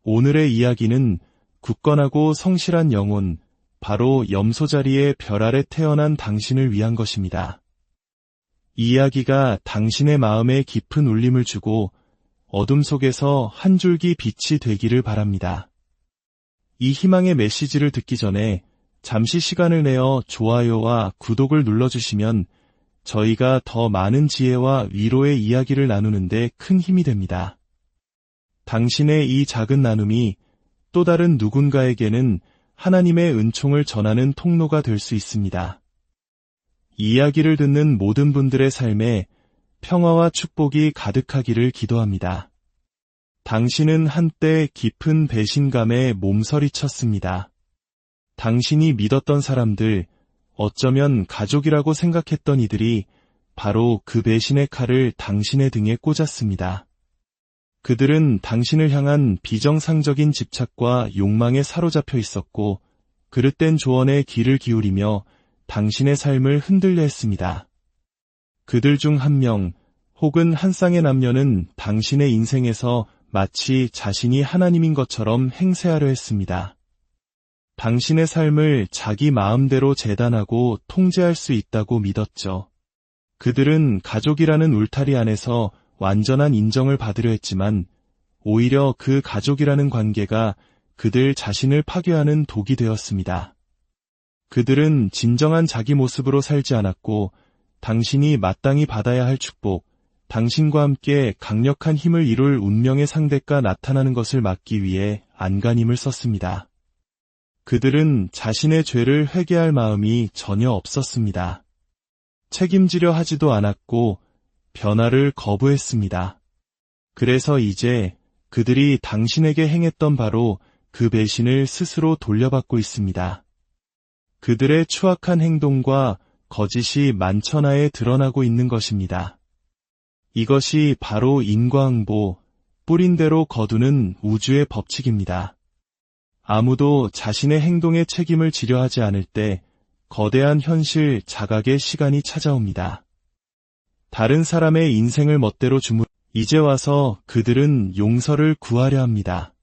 오늘의 이야기는 굳건하고 성실한 영혼, 바로 염소 자리의 별 아래 태어난 당신을 위한 것입니다. 이 이야기가 당신의 마음에 깊은 울림을 주고 어둠 속에서 한 줄기 빛이 되기를 바랍니다. 이 희망의 메시지를 듣기 전에 잠시 시간을 내어 좋아요와 구독을 눌러주시면 저희가 더 많은 지혜와 위로의 이야기를 나누는데 큰 힘이 됩니다. 당신의 이 작은 나눔이 또 다른 누군가에게는 하나님의 은총을 전하는 통로가 될 수 있습니다. 이 이야기를 듣는 모든 분들의 삶에 평화와 축복이 가득하기를 기도합니다. 당신은 한때 깊은 배신감에 몸서리쳤습니다. 당신이 믿었던 사람들, 어쩌면 가족이라고 생각했던 이들이 바로 그 배신의 칼을 당신의 등에 꽂았습니다. 그들은 당신을 향한 비정상적인 집착과 욕망에 사로잡혀 있었고 그릇된 조언에 귀를 기울이며 당신의 삶을 흔들려 했습니다. 그들 중 한 명 혹은 한 쌍의 남녀는 당신의 인생에서 마치 자신이 하나님인 것처럼 행세하려 했습니다. 당신의 삶을 자기 마음대로 재단하고 통제할 수 있다고 믿었죠. 그들은 가족이라는 울타리 안에서 완전한 인정을 받으려 했지만 오히려 그 가족이라는 관계가 그들 자신을 파괴하는 독이 되었습니다. 그들은 진정한 자기 모습으로 살지 않았고 당신이 마땅히 받아야 할 축복, 당신과 함께 강력한 힘을 이룰 운명의 상대가 나타나는 것을 막기 위해 안간힘을 썼습니다. 그들은 자신의 죄를 회개할 마음이 전혀 없었습니다. 책임지려 하지도 않았고 변화를 거부했습니다. 그래서 이제 그들이 당신에게 행했던 바로 그 배신을 스스로 돌려받고 있습니다. 그들의 추악한 행동과 거짓이 만천하에 드러나고 있는 것입니다. 이것이 바로 인과응보, 뿌린 대로 거두는 우주의 법칙입니다. 아무도 자신의 행동에 책임을 지려 하지 않을 때 거대한 현실 자각의 시간이 찾아옵니다. 다른 사람의 인생을 멋대로 이제 와서 그들은 용서를 구하려 합니다.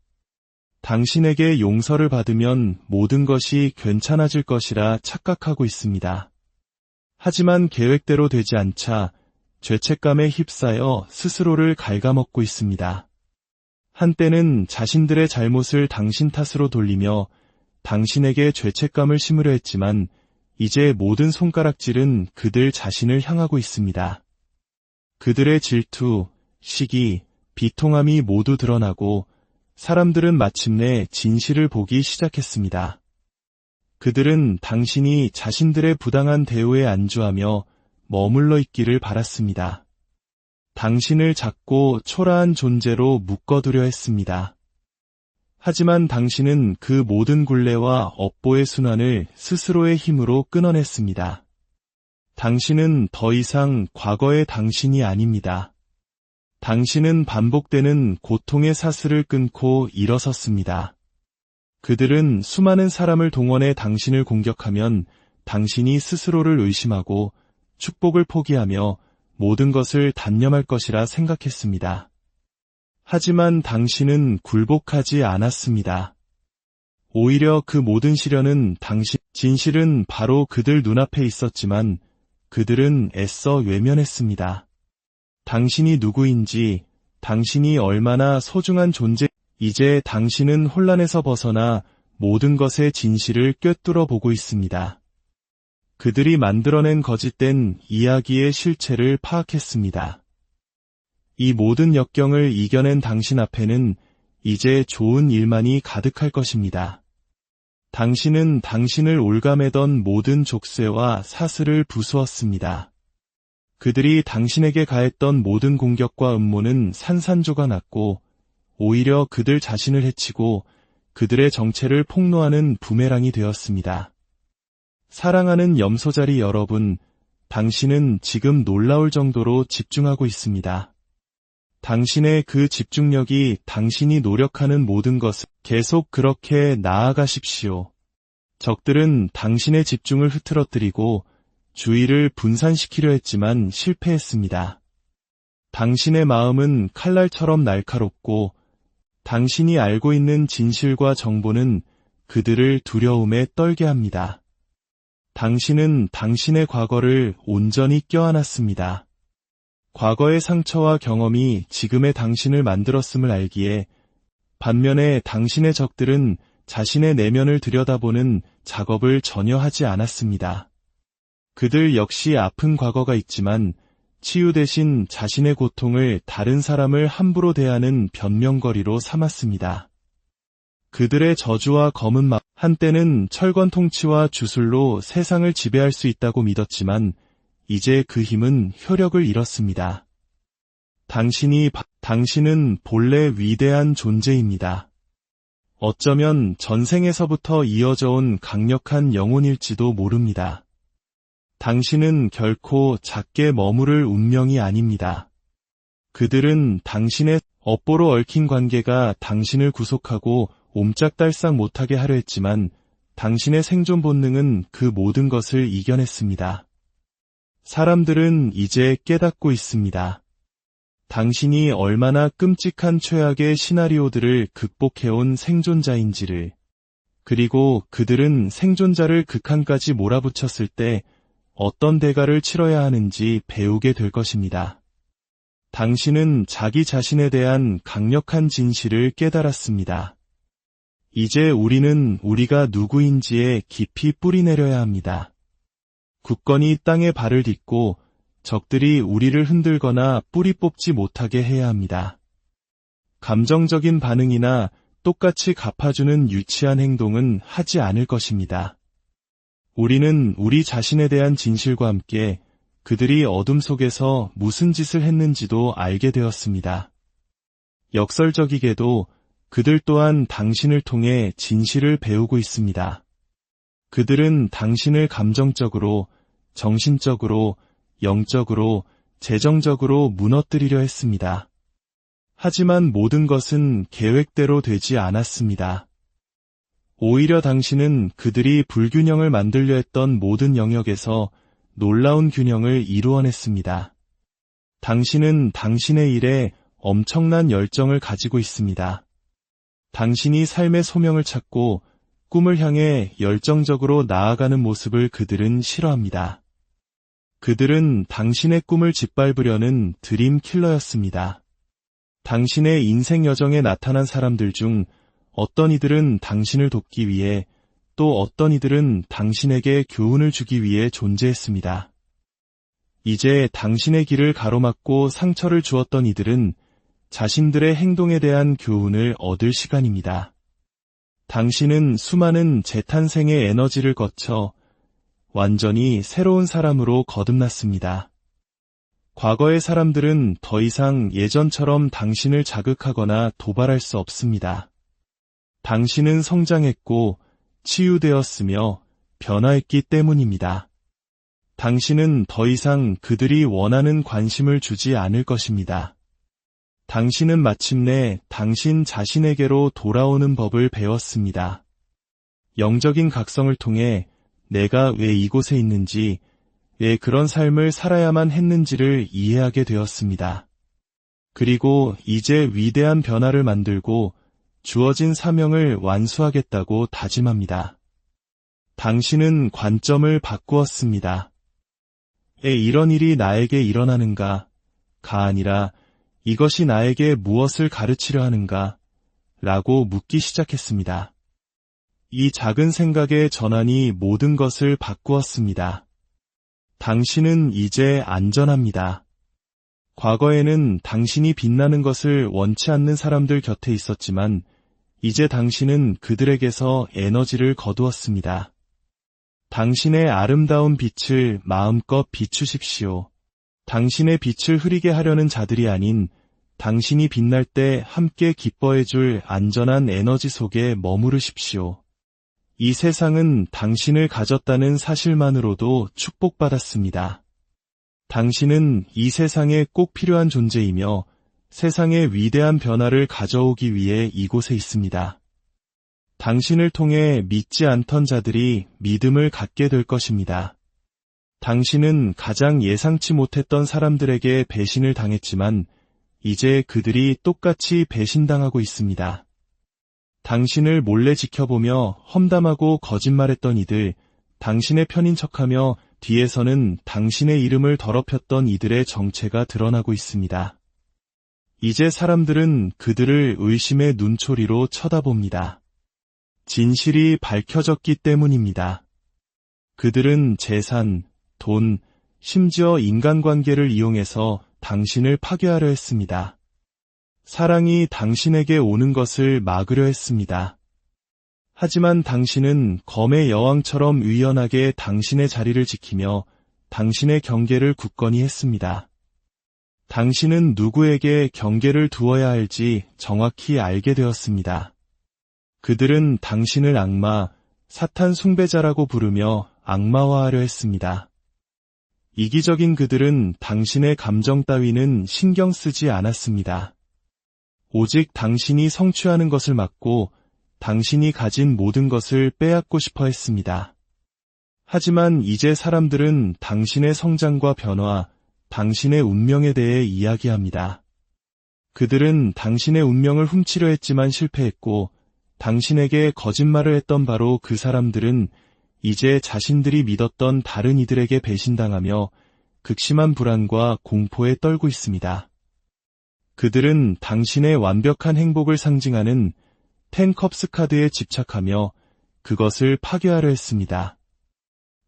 당신에게 용서를 받으면 모든 것이 괜찮아질 것이라 착각하고 있습니다. 하지만 계획대로 되지 않자 죄책감에 휩싸여 스스로를 갉아먹고 있습니다. 한때는 자신들의 잘못을 당신 탓으로 돌리며 당신에게 죄책감을 심으려 했지만 이제 모든 손가락질은 그들 자신을 향하고 있습니다. 그들의 질투, 시기, 비통함이 모두 드러나고 사람들은 마침내 진실을 보기 시작했습니다. 그들은 당신이 자신들의 부당한 대우에 안주하며 머물러 있기를 바랐습니다. 당신을 작고 초라한 존재로 묶어두려 했습니다. 하지만 당신은 그 모든 굴레와 업보의 순환을 스스로의 힘으로 끊어냈습니다. 당신은 더 이상 과거의 당신이 아닙니다. 당신은 반복되는 고통의 사슬을 끊고 일어섰습니다. 그들은 수많은 사람을 동원해 당신을 공격하면 당신이 스스로를 의심하고 축복을 포기하며 모든 것을 단념할 것이라 생각했습니다. 하지만 당신은 굴복하지 않았습니다. 오히려 그 모든 시련은 진실은 바로 그들 눈앞에 있었지만 그들은 애써 외면했습니다. 당신이 누구인지, 당신이 얼마나 소중한 이제 당신은 혼란에서 벗어나 모든 것의 진실을 꿰뚫어 보고 있습니다. 그들이 만들어낸 거짓된 이야기의 실체를 파악했습니다. 이 모든 역경을 이겨낸 당신 앞에는 이제 좋은 일만이 가득할 것입니다. 당신은 당신을 올가매던 모든 족쇄와 사슬을 부수었습니다. 그들이 당신에게 가했던 모든 공격과 음모는 산산조각 났고 오히려 그들 자신을 해치고 그들의 정체를 폭로하는 부메랑이 되었습니다. 사랑하는 염소자리 여러분, 당신은 지금 놀라울 정도로 집중하고 있습니다. 당신의 그 집중력이 당신이 노력하는 모든 것을 계속 그렇게 나아가십시오. 적들은 당신의 집중을 흐트러뜨리고 주의를 분산시키려 했지만 실패했습니다. 당신의 마음은 칼날처럼 날카롭고 당신이 알고 있는 진실과 정보는 그들을 두려움에 떨게 합니다. 당신은 당신의 과거를 온전히 껴안았습니다. 과거의 상처와 경험이 지금의 당신을 만들었음을 알기에 반면에 당신의 적들은 자신의 내면을 들여다보는 작업을 전혀 하지 않았습니다. 그들 역시 아픈 과거가 있지만 치유 대신 자신의 고통을 다른 사람을 함부로 대하는 변명거리로 삼았습니다. 그들의 저주와 검은 막, 한때는 철권 통치와 주술로 세상을 지배할 수 있다고 믿었지만 이제 그 힘은 효력을 잃었습니다. 당신은 본래 위대한 존재입니다. 어쩌면 전생에서부터 이어져 온 강력한 영혼일지도 모릅니다. 당신은 결코 작게 머무를 운명이 아닙니다. 그들은 당신의 업보로 얽힌 관계가 당신을 구속하고 옴짝달싹 못하게 하려 했지만 당신의 생존 본능은 그 모든 것을 이겨냈습니다. 사람들은 이제 깨닫고 있습니다. 당신이 얼마나 끔찍한 최악의 시나리오들을 극복해온 생존자인지를, 그리고 그들은 생존자를 극한까지 몰아붙였을 때 어떤 대가를 치러야 하는지 배우게 될 것입니다. 당신은 자기 자신에 대한 강력한 진실을 깨달았습니다. 이제 우리는 우리가 누구인지에 깊이 뿌리내려야 합니다. 굳건히 땅에 발을 딛고 적들이 우리를 흔들거나 뿌리 뽑지 못하게 해야 합니다. 감정적인 반응이나 똑같이 갚아주는 유치한 행동은 하지 않을 것입니다. 우리는 우리 자신에 대한 진실과 함께 그들이 어둠 속에서 무슨 짓을 했는지도 알게 되었습니다. 역설적이게도 그들 또한 당신을 통해 진실을 배우고 있습니다. 그들은 당신을 감정적으로, 정신적으로, 영적으로, 재정적으로 무너뜨리려 했습니다. 하지만 모든 것은 계획대로 되지 않았습니다. 오히려 당신은 그들이 불균형을 만들려 했던 모든 영역에서 놀라운 균형을 이루어냈습니다. 당신은 당신의 일에 엄청난 열정을 가지고 있습니다. 당신이 삶의 소명을 찾고 꿈을 향해 열정적으로 나아가는 모습을 그들은 싫어합니다. 그들은 당신의 꿈을 짓밟으려는 드림 킬러였습니다. 당신의 인생 여정에 나타난 사람들 중 어떤 이들은 당신을 돕기 위해, 또 어떤 이들은 당신에게 교훈을 주기 위해 존재했습니다. 이제 당신의 길을 가로막고 상처를 주었던 이들은 자신들의 행동에 대한 교훈을 얻을 시간입니다. 당신은 수많은 재탄생의 에너지를 거쳐 완전히 새로운 사람으로 거듭났습니다. 과거의 사람들은 더 이상 예전처럼 당신을 자극하거나 도발할 수 없습니다. 당신은 성장했고 치유되었으며 변화했기 때문입니다. 당신은 더 이상 그들이 원하는 관심을 주지 않을 것입니다. 당신은 마침내 당신 자신에게로 돌아오는 법을 배웠습니다. 영적인 각성을 통해 내가 왜 이곳에 있는지, 왜 그런 삶을 살아야만 했는지를 이해하게 되었습니다. 그리고 이제 위대한 변화를 만들고 주어진 사명을 완수하겠다고 다짐합니다. 당신은 관점을 바꾸었습니다. 왜 이런 일이 나에게 일어나는가? 가 아니라 이것이 나에게 무엇을 가르치려 하는가? 라고 묻기 시작했습니다. 이 작은 생각의 전환이 모든 것을 바꾸었습니다. 당신은 이제 안전합니다. 과거에는 당신이 빛나는 것을 원치 않는 사람들 곁에 있었지만 이제 당신은 그들에게서 에너지를 거두었습니다. 당신의 아름다운 빛을 마음껏 비추십시오. 당신의 빛을 흐리게 하려는 자들이 아닌 당신이 빛날 때 함께 기뻐해줄 안전한 에너지 속에 머무르십시오. 이 세상은 당신을 가졌다는 사실만으로도 축복받았습니다. 당신은 이 세상에 꼭 필요한 존재이며 세상의 위대한 변화를 가져오기 위해 이곳에 있습니다. 당신을 통해 믿지 않던 자들이 믿음을 갖게 될 것입니다. 당신은 가장 예상치 못했던 사람들에게 배신을 당했지만 이제 그들이 똑같이 배신당하고 있습니다. 당신을 몰래 지켜보며 험담하고 거짓말했던 이들, 당신의 편인 척하며 뒤에서는 당신의 이름을 더럽혔던 이들의 정체가 드러나고 있습니다. 이제 사람들은 그들을 의심의 눈초리로 쳐다봅니다. 진실이 밝혀졌기 때문입니다. 그들은 재산, 돈, 심지어 인간관계를 이용해서 당신을 파괴하려 했습니다. 사랑이 당신에게 오는 것을 막으려 했습니다. 하지만 당신은 검의 여왕처럼 유연하게 당신의 자리를 지키며 당신의 경계를 굳건히 했습니다. 당신은 누구에게 경계를 두어야 할지 정확히 알게 되었습니다. 그들은 당신을 악마, 사탄 숭배자라고 부르며 악마화하려 했습니다. 이기적인 그들은 당신의 감정 따위는 신경 쓰지 않았습니다. 오직 당신이 성취하는 것을 막고 당신이 가진 모든 것을 빼앗고 싶어 했습니다. 하지만 이제 사람들은 당신의 성장과 변화, 당신의 운명에 대해 이야기합니다. 그들은 당신의 운명을 훔치려 했지만 실패했고 당신에게 거짓말을 했던 바로 그 사람들은 이제 자신들이 믿었던 다른 이들에게 배신당하며 극심한 불안과 공포에 떨고 있습니다. 그들은 당신의 완벽한 행복을 상징하는 10컵스 카드에 집착하며 그것을 파괴하려 했습니다.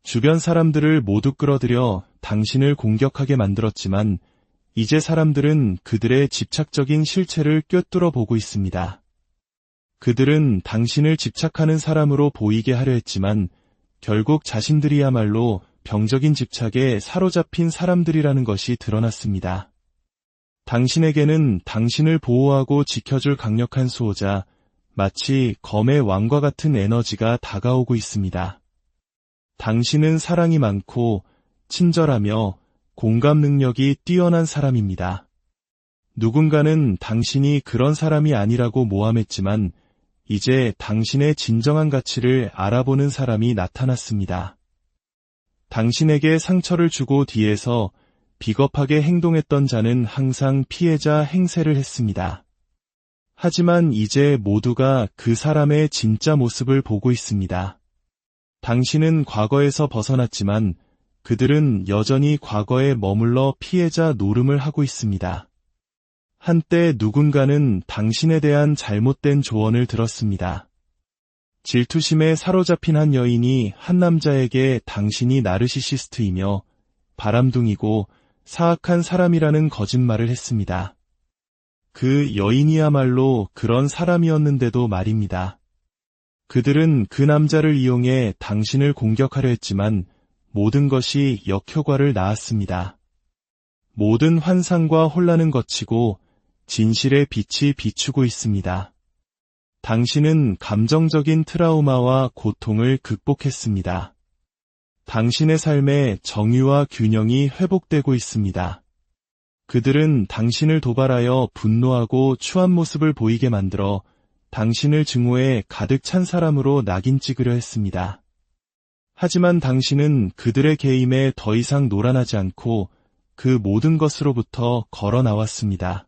주변 사람들을 모두 끌어들여 당신을 공격하게 만들었지만 이제 사람들은 그들의 집착적인 실체를 꿰뚫어 보고 있습니다. 그들은 당신을 집착하는 사람으로 보이게 하려 했지만 결국 자신들이야말로 병적인 집착에 사로잡힌 사람들이라는 것이 드러났습니다. 당신에게는 당신을 보호하고 지켜줄 강력한 수호자, 마치 검의 왕과 같은 에너지가 다가오고 있습니다. 당신은 사랑이 많고 친절하며 공감 능력이 뛰어난 사람입니다. 누군가는 당신이 그런 사람이 아니라고 모함했지만 이제 당신의 진정한 가치를 알아보는 사람이 나타났습니다. 당신에게 상처를 주고 뒤에서 비겁하게 행동했던 자는 항상 피해자 행세를 했습니다. 하지만 이제 모두가 그 사람의 진짜 모습을 보고 있습니다. 당신은 과거에서 벗어났지만 그들은 여전히 과거에 머물러 피해자 노름을 하고 있습니다. 한때 누군가는 당신에 대한 잘못된 조언을 들었습니다. 질투심에 사로잡힌 한 여인이 한 남자에게 당신이 나르시시스트이며 바람둥이고 사악한 사람이라는 거짓말을 했습니다. 그 여인이야말로 그런 사람이었는데도 말입니다. 그들은 그 남자를 이용해 당신을 공격하려 했지만 모든 것이 역효과를 낳았습니다. 모든 환상과 혼란은 거치고 진실의 빛이 비추고 있습니다. 당신은 감정적인 트라우마와 고통을 극복했습니다. 당신의 삶에 정의와 균형이 회복되고 있습니다. 그들은 당신을 도발하여 분노하고 추한 모습을 보이게 만들어 당신을 증오해 가득 찬 사람으로 낙인 찍으려 했습니다. 하지만 당신은 그들의 개임에 더 이상 놀아나지 않고 그 모든 것으로부터 걸어 나왔습니다.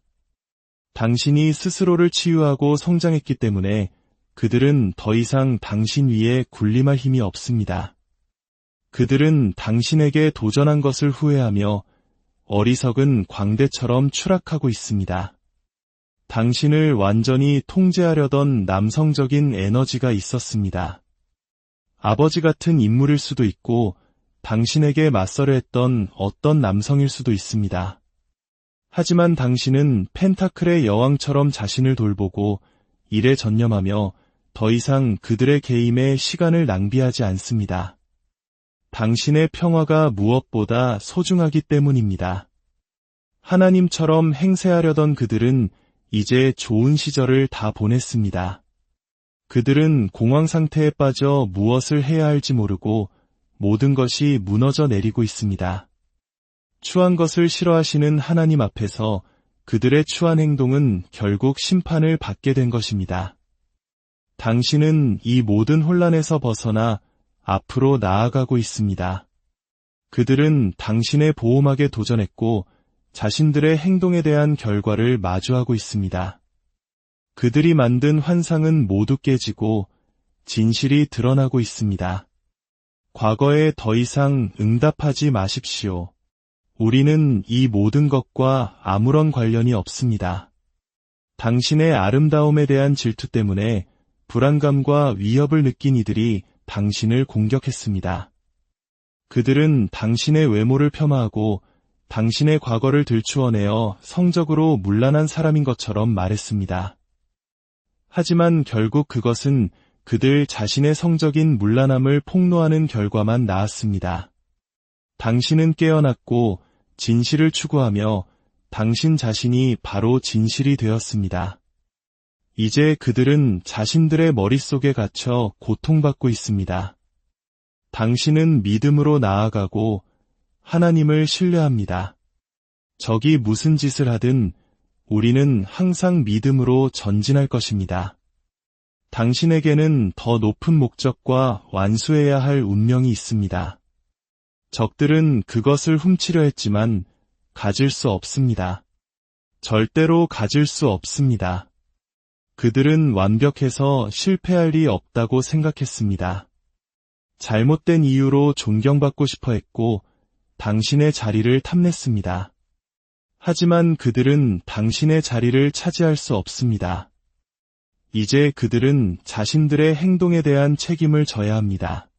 당신이 스스로를 치유하고 성장했기 때문에 그들은 더 이상 당신 위에 군림할 힘이 없습니다. 그들은 당신에게 도전한 것을 후회하며 어리석은 광대처럼 추락하고 있습니다. 당신을 완전히 통제하려던 남성적인 에너지가 있었습니다. 아버지 같은 인물일 수도 있고 당신에게 맞서려 했던 어떤 남성일 수도 있습니다. 하지만 당신은 펜타클의 여왕처럼 자신을 돌보고 일에 전념하며 더 이상 그들의 개임에 시간을 낭비하지 않습니다. 당신의 평화가 무엇보다 소중하기 때문입니다. 하나님처럼 행세하려던 그들은 이제 좋은 시절을 다 보냈습니다. 그들은 공황 상태에 빠져 무엇을 해야 할지 모르고 모든 것이 무너져 내리고 있습니다. 추한 것을 싫어하시는 하나님 앞에서 그들의 추한 행동은 결국 심판을 받게 된 것입니다. 당신은 이 모든 혼란에서 벗어나 앞으로 나아가고 있습니다. 그들은 당신의 보호막에 도전했고 자신들의 행동에 대한 결과를 마주하고 있습니다. 그들이 만든 환상은 모두 깨지고 진실이 드러나고 있습니다. 과거에 더 이상 응답하지 마십시오. 우리는 이 모든 것과 아무런 관련이 없습니다. 당신의 아름다움에 대한 질투 때문에 불안감과 위협을 느낀 이들이 당신을 공격했습니다. 그들은 당신의 외모를 폄하하고 당신의 과거를 들추어내어 성적으로 문란한 사람인 것처럼 말했습니다. 하지만 결국 그것은 그들 자신의 성적인 문란함을 폭로하는 결과만 낳았습니다. 당신은 깨어났고 진실을 추구하며 당신 자신이 바로 진실이 되었습니다. 이제 그들은 자신들의 머릿속에 갇혀 고통받고 있습니다. 당신은 믿음으로 나아가고 하나님을 신뢰합니다. 적이 무슨 짓을 하든 우리는 항상 믿음으로 전진할 것입니다. 당신에게는 더 높은 목적과 완수해야 할 운명이 있습니다. 적들은 그것을 훔치려 했지만 가질 수 없습니다. 절대로 가질 수 없습니다. 그들은 완벽해서 실패할 리 없다고 생각했습니다. 잘못된 이유로 존경받고 싶어 했고 당신의 자리를 탐냈습니다. 하지만 그들은 당신의 자리를 차지할 수 없습니다. 이제 그들은 자신들의 행동에 대한 책임을 져야 합니다.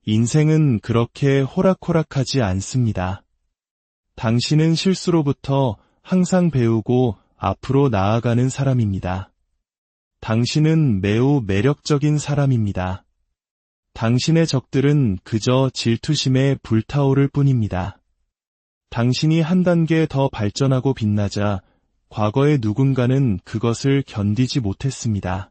인생은 그렇게 호락호락하지 않습니다. 당신은 실수로부터 항상 배우고 앞으로 나아가는 사람입니다. 당신은 매우 매력적인 사람입니다. 당신의 적들은 그저 질투심에 불타오를 뿐입니다. 당신이 한 단계 더 발전하고 빛나자 과거의 누군가는 그것을 견디지 못했습니다.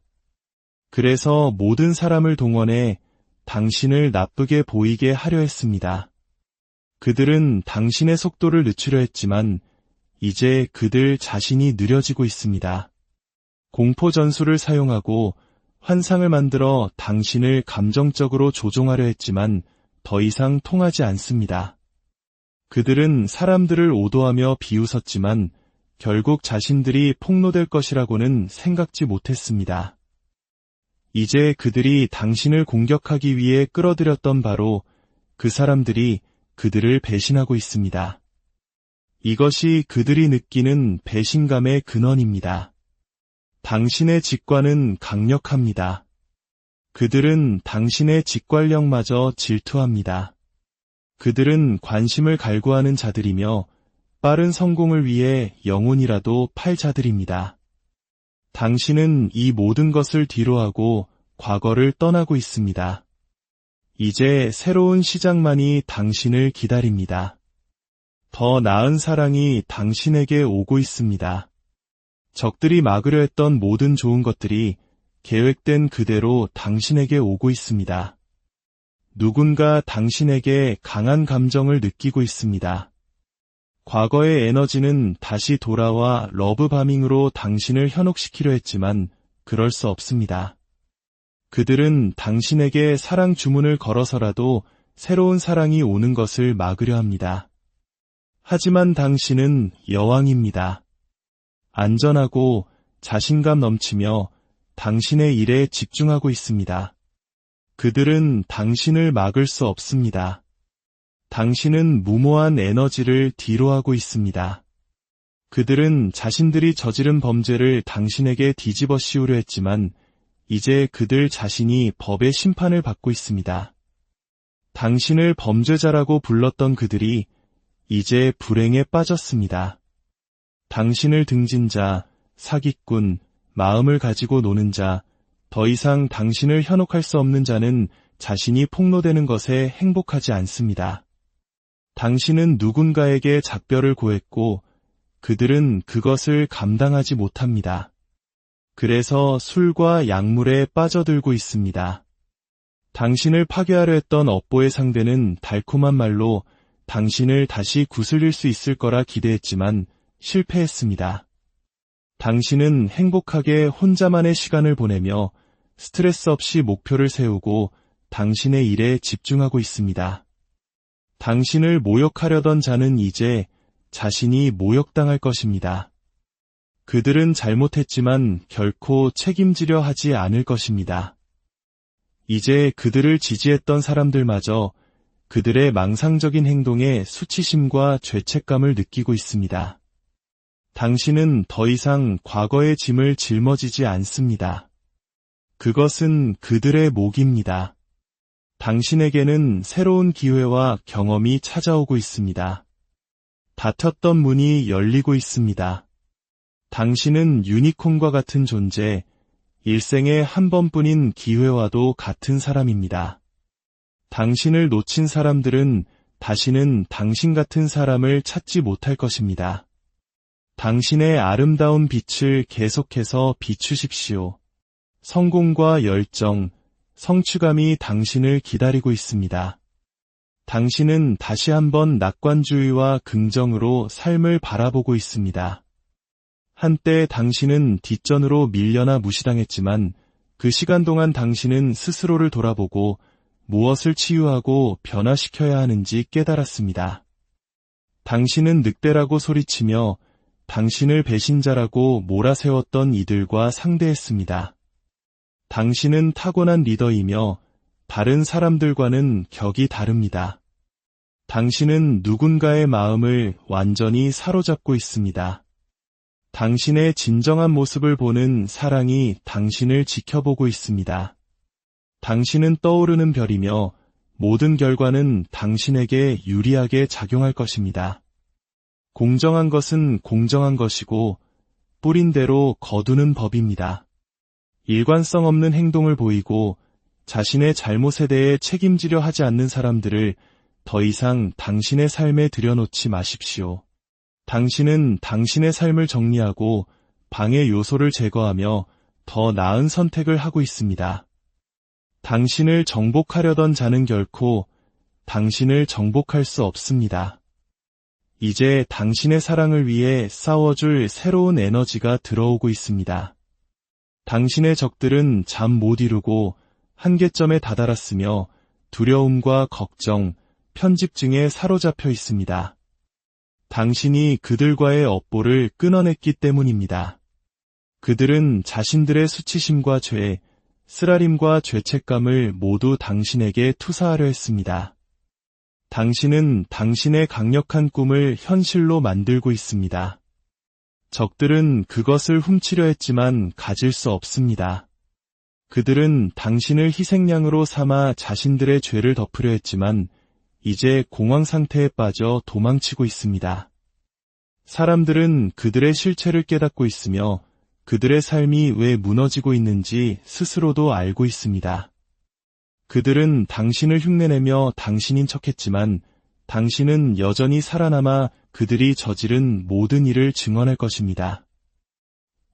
그래서 모든 사람을 동원해 당신을 나쁘게 보이게 하려 했습니다. 그들은 당신의 속도를 늦추려 했지만 이제 그들 자신이 느려지고 있습니다. 공포 전술을 사용하고 환상을 만들어 당신을 감정적으로 조종하려 했지만 더 이상 통하지 않습니다. 그들은 사람들을 오도하며 비웃었지만 결국 자신들이 폭로될 것이라고는 생각지 못했습니다. 이제 그들이 당신을 공격하기 위해 끌어들였던 바로 그 사람들이 그들을 배신하고 있습니다. 이것이 그들이 느끼는 배신감의 근원입니다. 당신의 직관은 강력합니다. 그들은 당신의 직관력마저 질투합니다. 그들은 관심을 갈구하는 자들이며 빠른 성공을 위해 영혼이라도 팔 자들입니다. 당신은 이 모든 것을 뒤로하고 과거를 떠나고 있습니다. 이제 새로운 시작만이 당신을 기다립니다. 더 나은 사랑이 당신에게 오고 있습니다. 적들이 막으려 했던 모든 좋은 것들이 계획된 그대로 당신에게 오고 있습니다. 누군가 당신에게 강한 감정을 느끼고 있습니다. 과거의 에너지는 다시 돌아와 러브바밍으로 당신을 현혹시키려 했지만 그럴 수 없습니다. 그들은 당신에게 사랑 주문을 걸어서라도 새로운 사랑이 오는 것을 막으려 합니다. 하지만 당신은 여왕입니다. 안전하고 자신감 넘치며 당신의 일에 집중하고 있습니다. 그들은 당신을 막을 수 없습니다. 당신은 무모한 에너지를 뒤로하고 있습니다. 그들은 자신들이 저지른 범죄를 당신에게 뒤집어 씌우려 했지만 이제 그들 자신이 법의 심판을 받고 있습니다. 당신을 범죄자라고 불렀던 그들이 이제 불행에 빠졌습니다. 당신을 등진 자, 사기꾼, 마음을 가지고 노는 자, 더 이상 당신을 현혹할 수 없는 자는 자신이 폭로되는 것에 행복하지 않습니다. 당신은 누군가에게 작별을 고했고 그들은 그것을 감당하지 못합니다. 그래서 술과 약물에 빠져들고 있습니다. 당신을 파괴하려 했던 업보의 상대는 달콤한 말로 당신을 다시 구슬릴 수 있을 거라 기대했지만 실패했습니다. 당신은 행복하게 혼자만의 시간을 보내며 스트레스 없이 목표를 세우고 당신의 일에 집중하고 있습니다. 당신을 모욕하려던 자는 이제 자신이 모욕당할 것입니다. 그들은 잘못했지만 결코 책임지려 하지 않을 것입니다. 이제 그들을 지지했던 사람들마저 그들의 망상적인 행동에 수치심과 죄책감을 느끼고 있습니다. 당신은 더 이상 과거의 짐을 짊어지지 않습니다. 그것은 그들의 몫입니다. 당신에게는 새로운 기회와 경험이 찾아오고 있습니다. 닫혔던 문이 열리고 있습니다. 당신은 유니콘과 같은 존재, 일생에 한 번뿐인 기회와도 같은 사람입니다. 당신을 놓친 사람들은 다시는 당신 같은 사람을 찾지 못할 것입니다. 당신의 아름다운 빛을 계속해서 비추십시오. 성공과 열정, 성취감이 당신을 기다리고 있습니다. 당신은 다시 한번 낙관주의와 긍정으로 삶을 바라보고 있습니다. 한때 당신은 뒷전으로 밀려나 무시당했지만 그 시간 동안 당신은 스스로를 돌아보고 무엇을 치유하고 변화시켜야 하는지 깨달았습니다. 당신은 늑대라고 소리치며 당신을 배신자라고 몰아세웠던 이들과 상대했습니다. 당신은 타고난 리더이며 다른 사람들과는 격이 다릅니다. 당신은 누군가의 마음을 완전히 사로잡고 있습니다. 당신의 진정한 모습을 보는 사랑이 당신을 지켜보고 있습니다. 당신은 떠오르는 별이며 모든 결과는 당신에게 유리하게 작용할 것입니다. 공정한 것은 공정한 것이고 뿌린 대로 거두는 법입니다. 일관성 없는 행동을 보이고 자신의 잘못에 대해 책임지려 하지 않는 사람들을 더 이상 당신의 삶에 들여놓지 마십시오. 당신은 당신의 삶을 정리하고 방해 요소를 제거하며 더 나은 선택을 하고 있습니다. 당신을 정복하려던 자는 결코 당신을 정복할 수 없습니다. 이제 당신의 사랑을 위해 싸워줄 새로운 에너지가 들어오고 있습니다. 당신의 적들은 잠 못 이루고 한계점에 다다랐으며 두려움과 걱정, 편집증에 사로잡혀 있습니다. 당신이 그들과의 업보를 끊어냈기 때문입니다. 그들은 자신들의 수치심과 죄, 쓰라림과 죄책감을 모두 당신에게 투사하려 했습니다. 당신은 당신의 강력한 꿈을 현실로 만들고 있습니다. 적들은 그것을 훔치려 했지만 가질 수 없습니다. 그들은 당신을 희생양으로 삼아 자신들의 죄를 덮으려 했지만 이제 공황 상태에 빠져 도망치고 있습니다. 사람들은 그들의 실체를 깨닫고 있으며 그들의 삶이 왜 무너지고 있는지 스스로도 알고 있습니다. 그들은 당신을 흉내내며 당신인 척했지만 당신은 여전히 살아남아 그들이 저지른 모든 일을 증언할 것입니다.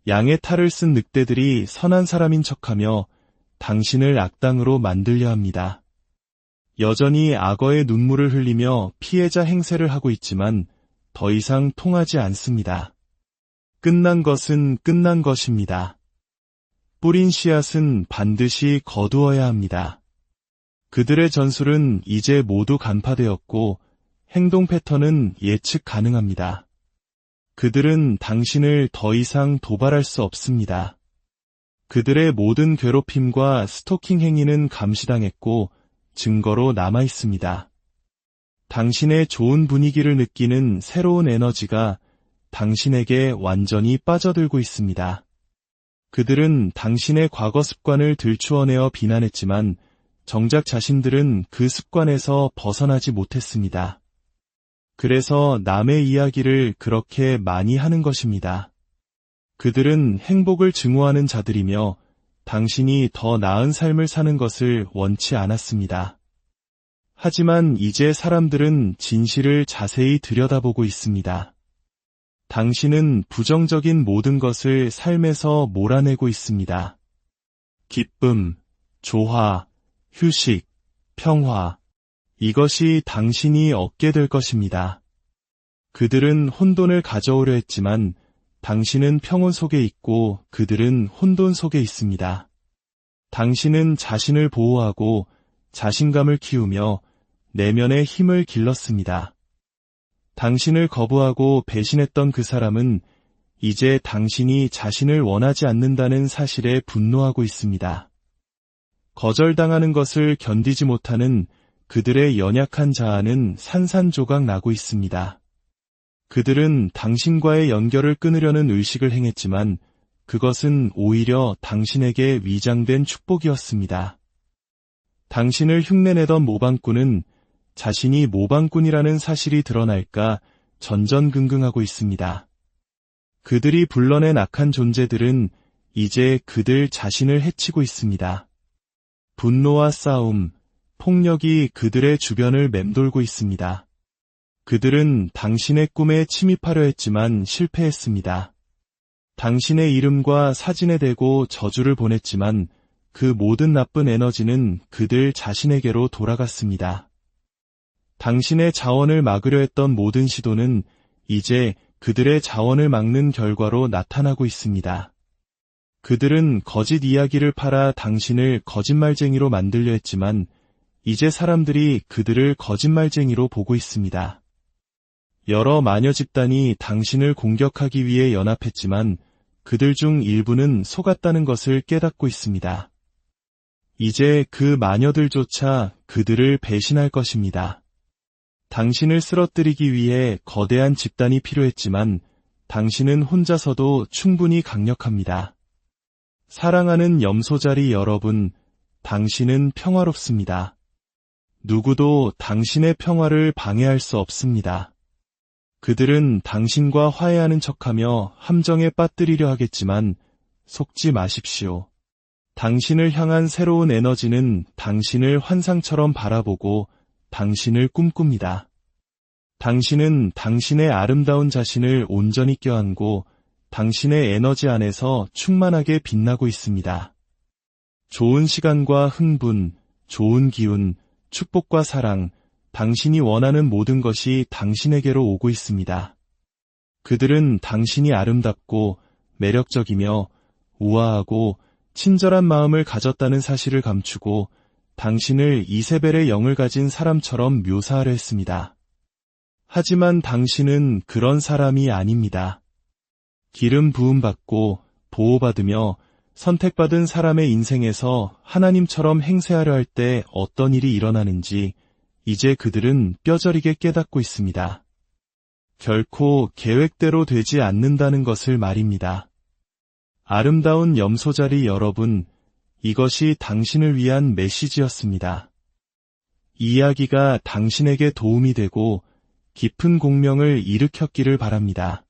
양의 탈을 쓴 늑대들이 선한 사람인 척하며 당신을 악당으로 만들려 합니다. 여전히 악어의 눈물을 흘리며 피해자 행세를 하고 있지만 더 이상 통하지 않습니다. 끝난 것은 끝난 것입니다. 뿌린 씨앗은 반드시 거두어야 합니다. 그들의 전술은 이제 모두 간파되었고 행동 패턴은 예측 가능합니다. 그들은 당신을 더 이상 도발할 수 없습니다. 그들의 모든 괴롭힘과 스토킹 행위는 감시당했고 증거로 남아 있습니다. 당신의 좋은 분위기를 느끼는 새로운 에너지가 당신에게 완전히 빠져들고 있습니다. 그들은 당신의 과거 습관을 들추어내어 비난했지만 정작 자신들은 그 습관에서 벗어나지 못했습니다. 그래서 남의 이야기를 그렇게 많이 하는 것입니다. 그들은 행복을 증오하는 자들이며 당신이 더 나은 삶을 사는 것을 원치 않았습니다. 하지만 이제 사람들은 진실을 자세히 들여다보고 있습니다. 당신은 부정적인 모든 것을 삶에서 몰아내고 있습니다. 기쁨, 조화, 휴식, 평화, 이것이 당신이 얻게 될 것입니다. 그들은 혼돈을 가져오려 했지만 당신은 평온 속에 있고 그들은 혼돈 속에 있습니다. 당신은 자신을 보호하고 자신감을 키우며 내면의 힘을 길렀습니다. 당신을 거부하고 배신했던 그 사람은 이제 당신이 자신을 원하지 않는다는 사실에 분노하고 있습니다. 거절당하는 것을 견디지 못하는 그들의 연약한 자아는 산산조각 나고 있습니다. 그들은 당신과의 연결을 끊으려는 의식을 행했지만 그것은 오히려 당신에게 위장된 축복이었습니다. 당신을 흉내내던 모방꾼은 자신이 모방꾼이라는 사실이 드러날까 전전긍긍하고 있습니다. 그들이 불러낸 악한 존재들은 이제 그들 자신을 해치고 있습니다. 분노와 싸움, 폭력이 그들의 주변을 맴돌고 있습니다. 그들은 당신의 꿈에 침입하려 했지만 실패했습니다. 당신의 이름과 사진에 대고 저주를 보냈지만 그 모든 나쁜 에너지는 그들 자신에게로 돌아갔습니다. 당신의 자원을 막으려 했던 모든 시도는 이제 그들의 자원을 막는 결과로 나타나고 있습니다. 그들은 거짓 이야기를 팔아 당신을 거짓말쟁이로 만들려 했지만 이제 사람들이 그들을 거짓말쟁이로 보고 있습니다. 여러 마녀 집단이 당신을 공격하기 위해 연합했지만 그들 중 일부는 속았다는 것을 깨닫고 있습니다. 이제 그 마녀들조차 그들을 배신할 것입니다. 당신을 쓰러뜨리기 위해 거대한 집단이 필요했지만 당신은 혼자서도 충분히 강력합니다. 사랑하는 염소자리 여러분, 당신은 평화롭습니다. 누구도 당신의 평화를 방해할 수 없습니다. 그들은 당신과 화해하는 척하며 함정에 빠뜨리려 하겠지만 속지 마십시오. 당신을 향한 새로운 에너지는 당신을 환상처럼 바라보고 당신을 꿈꿉니다. 당신은 당신의 아름다운 자신을 온전히 껴안고 당신의 에너지 안에서 충만하게 빛나고 있습니다. 좋은 시간과 흥분, 좋은 기운, 축복과 사랑, 당신이 원하는 모든 것이 당신에게로 오고 있습니다. 그들은 당신이 아름답고 매력적이며 우아하고 친절한 마음을 가졌다는 사실을 감추고 당신을 이세벨의 영을 가진 사람처럼 묘사하려 했습니다. 하지만 당신은 그런 사람이 아닙니다. 기름 부음받고 보호받으며 선택받은 사람의 인생에서 하나님처럼 행세하려 할 때 어떤 일이 일어나는지 이제 그들은 뼈저리게 깨닫고 있습니다. 결코 계획대로 되지 않는다는 것을 말입니다. 아름다운 염소자리 여러분, 이것이 당신을 위한 메시지였습니다. 이 이야기가 당신에게 도움이 되고 깊은 공명을 일으켰기를 바랍니다.